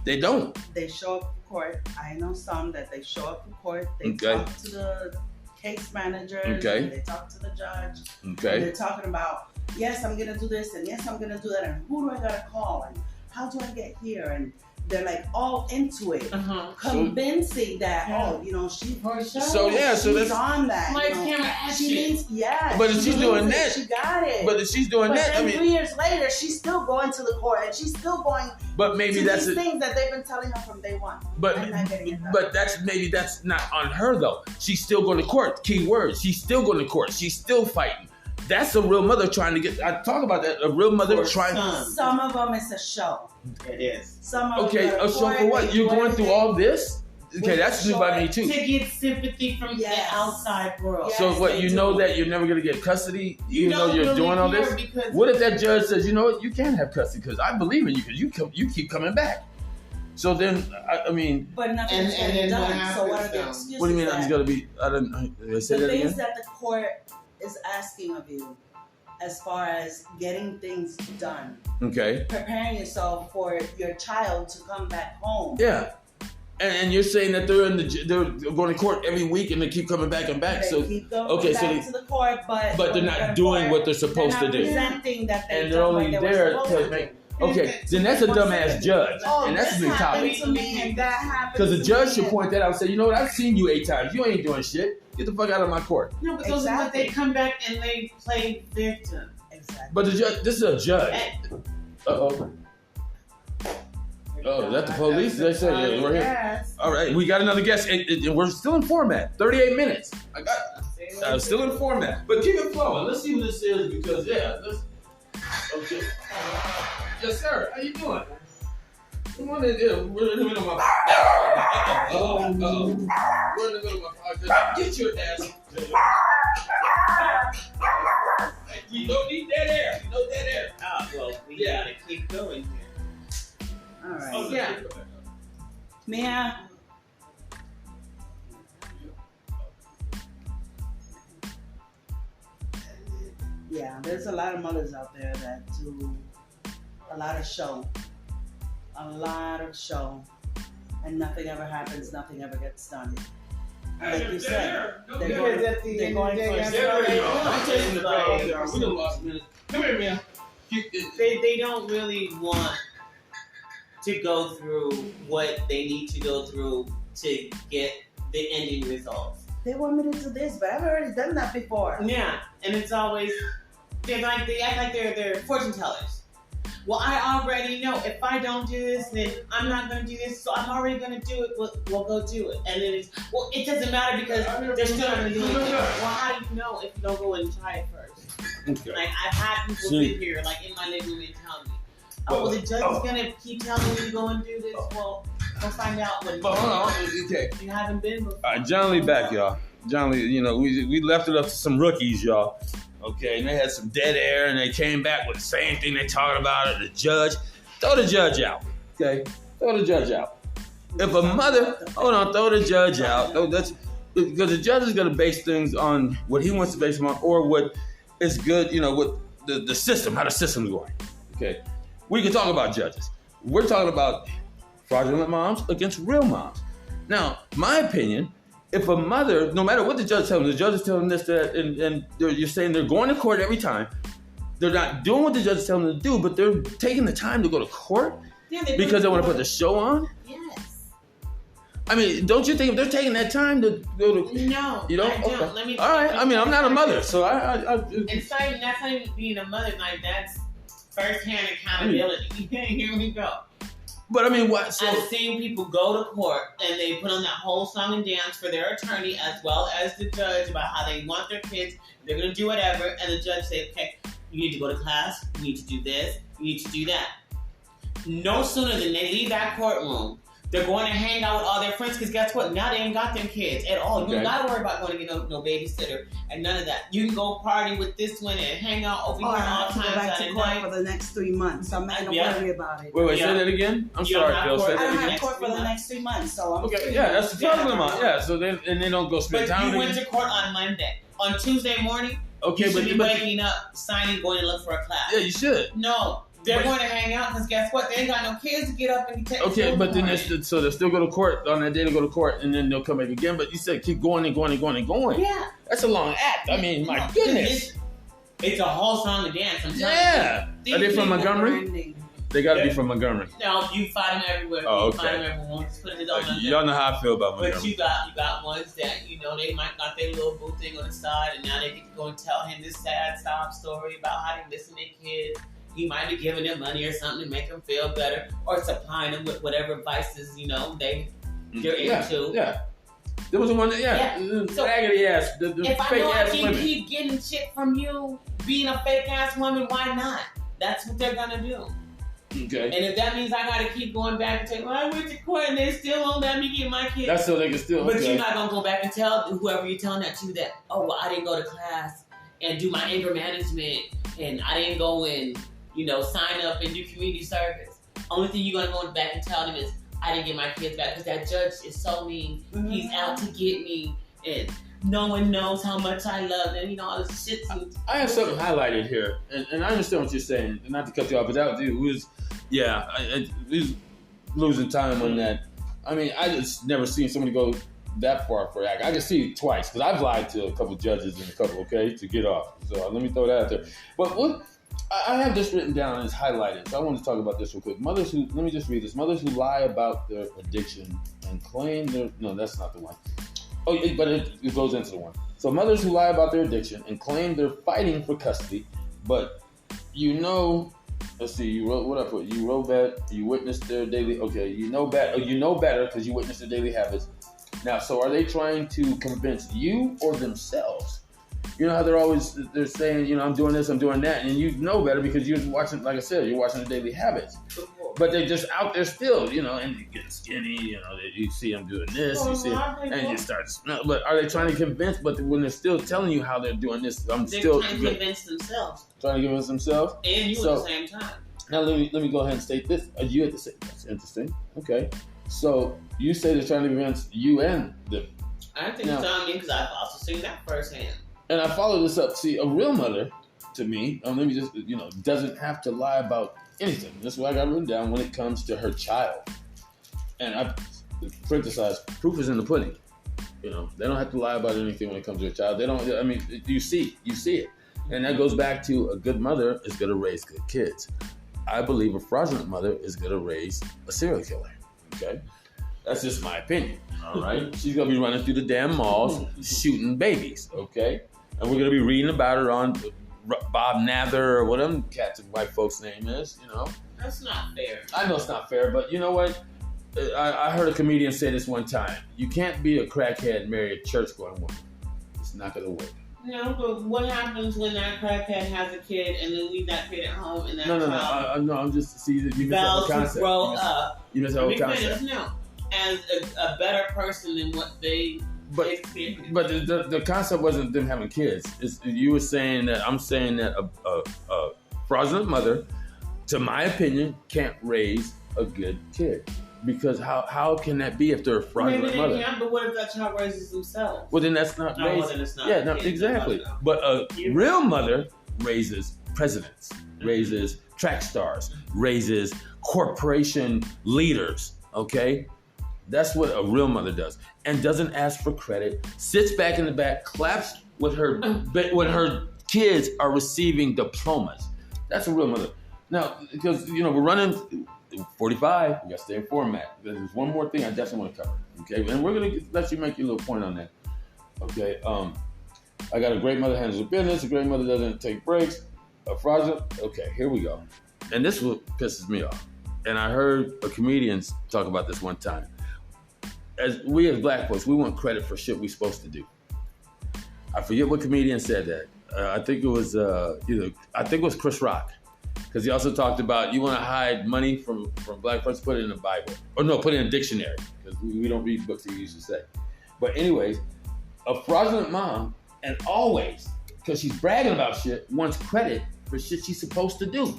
S1: They don't.
S3: They show up to court. I know some that they show up to court. They
S1: Okay.
S3: talk to the case managers.
S1: Okay.
S3: And they talk to the judge.
S1: Okay.
S3: And they're talking about, yes, I'm going to do this, and yes, I'm going to do that, and who do I got to call, and how do I get here? And they're like all into it, convincing that, she for sure.
S1: So
S3: she's on that.
S2: Like camera
S3: she needs,
S1: But if she's doing that,
S3: she got it.
S1: But if she's doing that,
S3: then 3 years later, she's still going to the court, and she's still going.
S1: But maybe
S3: to
S1: that's
S3: these things that they've been telling her from day one.
S1: But that's not on her though. She's still going to court. Key words. She's still going to court. She's still fighting. That's a real mother trying to get. I talk about that. A real mother trying.
S3: Some of them it's a show.
S2: It is.
S3: Some of
S1: them. Okay, a show for what? You're going through all this. Okay, that's new by me too.
S2: To get sympathy from the outside world.
S3: Yes,
S1: so what? That you're never going to get custody, even though you're
S2: really
S1: doing all this. What if that judge says, you know what, you can have custody because I believe in you because you keep coming back. So then, I mean,
S3: but nothing's getting done. So what are the excuses?
S1: What do you mean? I'm going to be? I didn't say
S3: the
S1: that again.
S3: things that the court is asking of you, as far as getting things done.
S1: Okay.
S3: Preparing yourself for your child to come back home.
S1: Yeah. And you're saying that they're going to court every week and they keep coming back and back.
S3: They keep going back to the court, but
S1: they're not doing what they're supposed to do.
S3: Presenting that
S1: and they're only there to make. Okay, then that's a dumbass judge, and that's a big topic. Because the judge should point that out and say, you know what, I've seen you 8 times. You ain't doing shit. Get the fuck out of my court.
S2: No, but those are what they come back and they play victim.
S3: Exactly.
S1: But the judge, this is a judge. Uh-oh. Oh, is that the police? They say we're here. All right, we got another guest. And we're still in format. 38 minutes. I'm still in format. But keep it flowing. Let's see what this is because, okay. Yes, sir. How you doing? Come on in here. We're in the middle of my We're in the middle of my podcast. Get your ass. You don't need dead air. You know dead air.
S2: Oh, well, we gotta keep going here.
S3: All right.
S2: Oh, yeah.
S3: Mia. Yeah, there's a lot of mothers out there that do a lot of show, and nothing ever happens, nothing ever gets done. Like you said, they're going for
S1: we done lost minutes. Come here, man.
S2: They don't really want to go through what they need to go through to get the ending results.
S3: They want me to do this, but I've already done that before.
S2: Yeah, and it's always they act like they're fortune tellers. Well, I already know if I don't do this, then I'm not going to do this, so I'm already going to do it. We'll go do it. And then it doesn't matter because they're still not going to do it. Well, how do you know if you don't go and try it first?
S1: Okay.
S2: Like, I've had people sit here, like, in my living room and tell me, Oh, the judge is gonna keep telling you to go and do this. Well, go find out what.
S1: But hold on, okay.
S2: You haven't been before.
S1: All right, John Lee back, y'all. John Lee, we left it up to some rookies, y'all. Okay, and they had some dead air, and they came back with the same thing they talked about at the judge. Throw the judge out, okay? Throw the judge out. If a mother, throw the judge out. That's because the judge is going to base things on what he wants to base them on, or what is good, what the system, how the system's going. Okay, we can talk about judges. We're talking about fraudulent moms against real moms. Now, my opinion. If a mother, no matter what the judge tells them, the judge is telling this, that, and you're saying they're going to court every time. They're not doing what the judge is telling them to do, but they're taking the time to go to court because they want to put the show on.
S2: Yes.
S1: I mean, don't you think if they're taking that time to go to?
S2: No,
S1: you don't.
S2: I don't.
S1: Okay.
S2: Let me.
S1: All right. I mean, I'm not a mother, so
S2: It's like that's not even being a mother. Like that's firsthand accountability. Here we go.
S1: But I mean, what? So,
S2: I've seen people go to court and they put on that whole song and dance for their attorney as well as the judge about how they want their kids. They're going to do whatever. And the judge say, okay, you need to go to class. You need to do this. You need to do that. No sooner than they leave that courtroom, they're going to hang out with all their friends because guess what? Now they ain't got them kids at all. You don't got to worry about going to get no babysitter and none of that. You can go party with this one and hang out over here all
S3: I have
S2: times.
S3: to go back to court
S2: night.
S3: for the next 3 months. I'm not going to worry about it.
S1: wait, say that again. I'm
S2: You
S1: sorry,
S2: don't have
S1: Bill. Say
S3: I
S1: that
S3: don't
S1: again.
S3: have court for the next 3 months, so I'm
S1: Okay, yeah, that's the fraudulent mom. Yeah, so they don't go spend
S2: But
S1: time.
S2: you went to court on Monday. On Tuesday morning,
S1: Okay,
S2: you should be
S1: but
S2: waking up, signing, going to look for a class.
S1: yeah, you should.
S2: No, they're going to hang out because guess what? They ain't got no kids to get up and take.
S1: Okay, but then so they'll still go to court on that day to go to court, and then they'll come back again. But you said keep going and going and going and going.
S2: Yeah,
S1: That's a long act. I mean, my goodness.
S2: It's a whole song and dance. I'm telling
S1: Yeah.
S2: you.
S1: Are they from Montgomery?
S3: Branding.
S1: They got to be from Montgomery.
S2: No, you find them everywhere.
S1: Oh,
S2: You find
S1: okay.
S2: them everywhere. Just put it on
S1: Y'all know how I feel about
S2: But
S1: Montgomery.
S2: you got ones that they might got their little boo thing on the side, and now they get to go and tell him this sad sob story about how they missing their kids. He might be giving them money or something to make them feel better, or supplying them with whatever vices they're into.
S1: Yeah. There was one that,
S2: So,
S1: raggedy ass, the
S2: If I
S1: fake
S2: know I
S1: ass
S2: can
S1: women.
S2: keep getting shit from you, being a fake ass woman, why not? That's what they're gonna do.
S1: Okay.
S2: And if that means I gotta keep going back and say, well, I went to court and they still won't let me get my kids.
S1: That's so they can still.
S2: But
S1: Okay.
S2: you're not gonna go back and tell whoever you're telling that to that, oh, well, I didn't go to class and do my anger management, and I didn't go and sign up and do community service. Only thing you're gonna go back and tell them is, I didn't get my kids back because that judge is so mean.
S3: Mm-hmm.
S2: He's out to get me, and no one knows how much I love them. All this shit.
S1: I have something highlighted here, and I understand what you're saying. Not to cut you off, but that was, he's losing time on that. I mean, I just never seen somebody go that far for act. I just see it twice because I've lied to a couple judges and a couple, to get off. So let me throw that out there. But what I have this written down and it's highlighted, so I want to talk about this real quick. Let me just read this. Mothers who lie about their addiction and claim no, that's not the one. Oh, but it goes into the one. So mothers who lie about their addiction and claim they're fighting for custody, but let's see, you wrote what I put. You wrote that you witnessed their daily. Okay, you know better because you witnessed their daily habits. Now, so are they trying to convince you or themselves? You know how they're saying, I'm doing this, I'm doing that, and you know better because you're watching, like I said, you're watching the daily habits. But they're just out there still, and you get skinny, you see them doing this, you see them, and you start. But are they trying to convince? But when they're still telling you how they're doing this,
S2: They're
S1: still
S2: trying to convince themselves.
S1: Trying to convince themselves.
S2: And you at the same time.
S1: Now let me go ahead and state this. You at the same. That's interesting. Okay, so you say they're trying to convince you and them.
S2: I think it's on me because I've also seen that firsthand.
S1: And I follow this up. See, a real mother, to me, let me just, doesn't have to lie about anything. That's what I got written down when it comes to her child. And I parenthesize, proof is in the pudding. They don't have to lie about anything when it comes to a child. They don't, you see it. And that goes back to a good mother is going to raise good kids. I believe a fraudulent mother is going to raise a serial killer. Okay? That's just my opinion. All right? She's going to be running through the damn malls shooting babies. Okay? And we're going to be reading about her on Bob Nather or whatever cats and white folks' name is,
S2: That's not fair.
S1: I know it's not fair, but you know what? I heard a comedian say this one time. You can't be a crackhead and marry a church-going woman. It's not going to work.
S2: No, but what happens when that crackhead has a kid and then leave that kid at home and that
S1: No,
S2: child
S1: I'm just see that you missed the whole
S2: vows to
S1: concept.
S2: grow up?
S1: You missed the whole concept.
S2: No, as a better person than what they experienced.
S1: But the concept wasn't them having kids. You were saying that I'm saying that a fraudulent mother, to my opinion, can't raise a good kid. Because how can that be if they're a fraudulent mother?
S2: Yeah, but what if that child raises themselves?
S1: Well, then that's not
S2: No,
S1: raised.
S2: then it's not.
S1: Yeah, no,
S2: It's
S1: exactly.
S2: not.
S1: But a real mother raises presidents, raises track stars, raises corporation leaders. Okay, that's what a real mother does, and doesn't ask for credit. Sits back in the back, claps when her kids are receiving diplomas. That's a real mother. Now, because we're running 45, we got to stay in format. There's one more thing I definitely want to cover. Okay, and we're gonna let you make your little point on that. Okay, I got a great mother handles her business. A great mother doesn't take breaks. A fraudulent. Okay, here we go. And this is what pisses me off. And I heard a comedian talk about this one time. As black folks, we want credit for shit we're supposed to do. I forget what comedian said that. I think it was Chris Rock. Because he also talked about you want to hide money from black folks, put it in the Bible. Or no, put it in a dictionary. Because we don't read books, he used to say. But anyways, a fraudulent mom, and always, because she's bragging about shit, wants credit for shit she's supposed to do.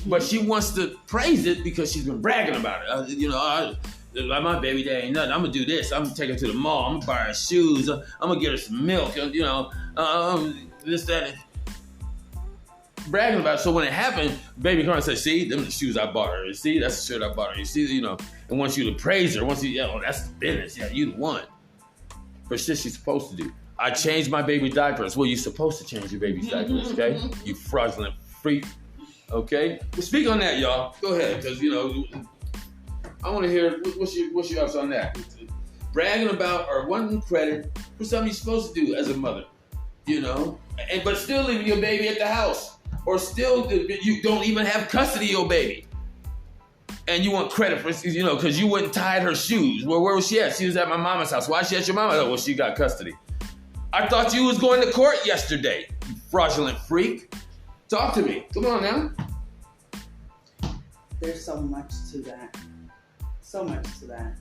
S1: But she wants to praise it because she's been bragging about it. Like my baby, there ain't nothing. I'm going to do this. I'm going to take her to the mall. I'm going to buy her shoes. I'm going to get her some milk. This, that, and bragging about it. So when it happened, baby come and say, see, them are the shoes I bought her. See, that's the shirt I bought her. You see, and wants you to praise her. Wants you, that's the business. Yeah, you the one. For shit she's supposed to do. I changed my baby's diapers. Well, you're supposed to change your baby's diapers, okay? You fraudulent freak, okay? Well, speak on that, y'all. Go ahead, because, I want to hear, what's your ups on that? Bragging about or wanting credit for something you're supposed to do as a mother, but still leaving your baby at the house. Or still, you don't even have custody of your baby. And you want credit for, because you wouldn't tie her shoes. Well, where was she at? She was at my mama's house. Why she at your mama's house? Well, she got custody. I thought you was going to court yesterday, you fraudulent freak. Talk to me. Come on now.
S3: There's so much to that. So much to that.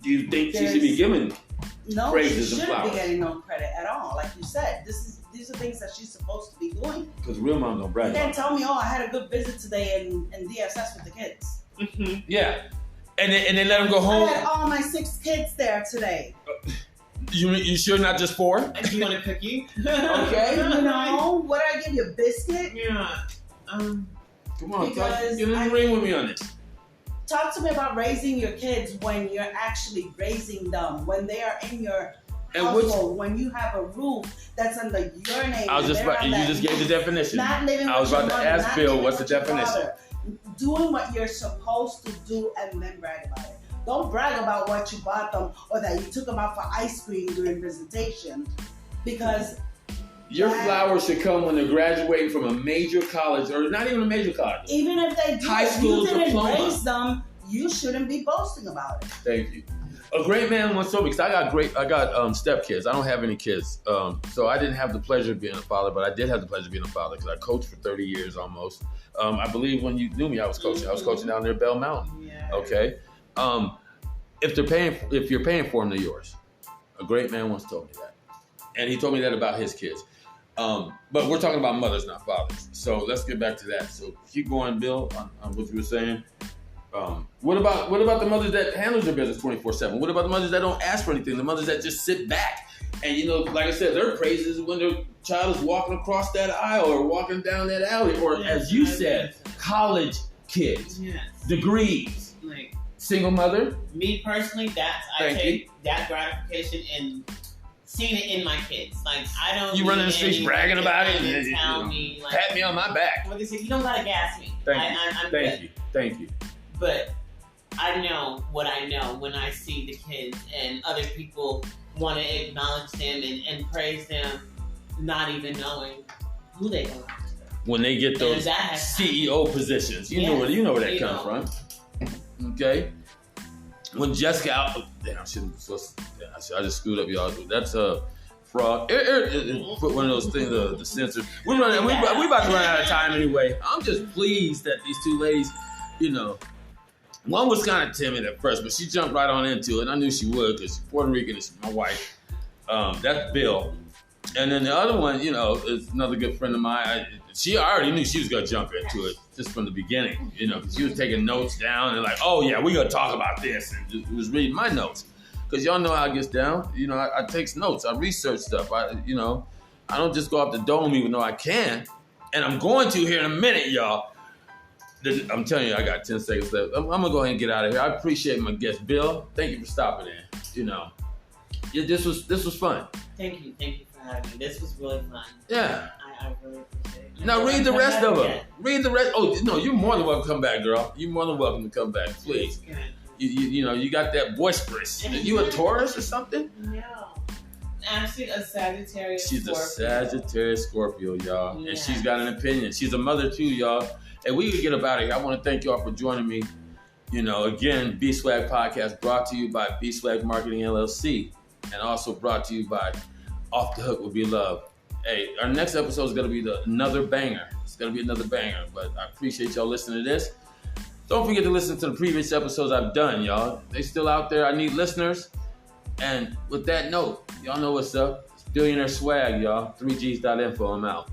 S1: Do you think she should be given praises and flowers?
S3: No, she shouldn't be getting no credit at all. Like you said, these are things that she's supposed to be doing.
S1: Because real mom don't brag.
S3: You can't tell me, I had a good visit today in DSS with the kids.
S2: Mm-hmm.
S1: Yeah. And then let them go home.
S3: I had all my 6 kids there today.
S1: You sure not just 4?
S2: Do you want a cookie?
S3: Okay, what I give you, a biscuit?
S2: Yeah.
S1: Come on,
S3: Because
S1: get in the ring with me on this.
S3: Talk to me about raising your kids when you're actually raising them, when they are in your household, when you have a roof that's under your name.
S1: You just gave the definition.
S3: Not living
S1: I was
S3: with
S1: about
S3: your
S1: to
S3: mother,
S1: ask
S3: not
S1: Bill,
S3: living
S1: what's the
S3: with your
S1: definition?
S3: father. Doing what you're supposed to do and then brag about it. Don't brag about what you bought them or that you took them out for ice cream during visitation, because
S1: your flowers should come when they're graduating from a major college, or not even a major college.
S3: Even if they do,
S1: High school
S3: you didn't
S1: diploma.
S3: raise them, you shouldn't be boasting about it.
S1: Thank you. A great man once told me, because I got stepkids. I don't have any kids, so I didn't have the pleasure of being a father, but I did have the pleasure of being a father because I coached for 30 years almost. I believe when you knew me, I was coaching. I was coaching down there at Bell Mountain.
S3: Yeah.
S1: Okay. If you're paying for them, they're yours. A great man once told me that, and he told me that about his kids. But we're talking about mothers, not fathers. So let's get back to that. So keep going, Bill, on what you were saying. What about the mothers that handles their business 24/7? What about the mothers that don't ask for anything? The mothers that just sit back and like I said, their praises when their child is walking across that aisle or walking down that alley, or as you said, college kids, degrees,
S2: like
S1: single mother.
S2: Me personally, I take that gratification in seeing it in my kids. Like I don't.
S1: You run in the streets bragging about it and
S2: tell me, like,
S1: pat me on my back.
S2: Like they say, you don't gotta gas me.
S1: Thank you.
S2: But I know what I know when I see the kids and other people want to acknowledge them and praise them, not even knowing who they are.
S1: When they get those CEO positions, you know where that comes from. Okay. When Jessica, I just screwed up, y'all. That's fraud. Put one of those things, the sensor. We about to run out of time anyway. I'm just pleased that these two ladies, you know, one was kind of timid at first, but she jumped right on into it. And I knew she would because she's Puerto Rican and she's my wife. That's Bill. And then the other one, you know, is another good friend of mine. She already knew she was going to jump into it just from the beginning, you know, because she was taking notes down and like, oh, yeah, we're going to talk about this. And just was reading my notes. Because y'all know how it gets down. You know, I take notes. I research stuff. I don't just go off the dome even though I can. And I'm going to here in a minute, y'all. I'm telling you, I got 10 seconds left. I'm going to go ahead and get out of here. I appreciate my guest, Bill. Thank you for stopping in. You know, this was fun.
S2: Thank you for having me. This was really fun.
S1: Yeah.
S2: I really appreciate it.
S1: Now read the rest of them. Read the rest. Oh, no, you're more than welcome to come back, girl. You're more than welcome to come back, please. You know, you got that boisterous. Are you a Taurus or something?
S2: No. Actually, a Sagittarius
S1: She's
S2: Scorpio.
S1: a Sagittarius Scorpio, y'all.
S2: Yeah.
S1: And she's got an opinion. She's a mother too, y'all. And we could get up out of here. I want to thank y'all for joining me. You know, again, B-Swag Podcast brought to you by B-Swag Marketing LLC and also brought to you by Off the Hook Will Be Love. Hey, our next episode is going to be another banger. It's going to be another banger, but I appreciate y'all listening to this. Don't forget to listen to the previous episodes I've done, y'all. They still out there. I need listeners. And with that note, y'all know what's up. It's Billionaire Swag, y'all. 3gs.info. I'm out.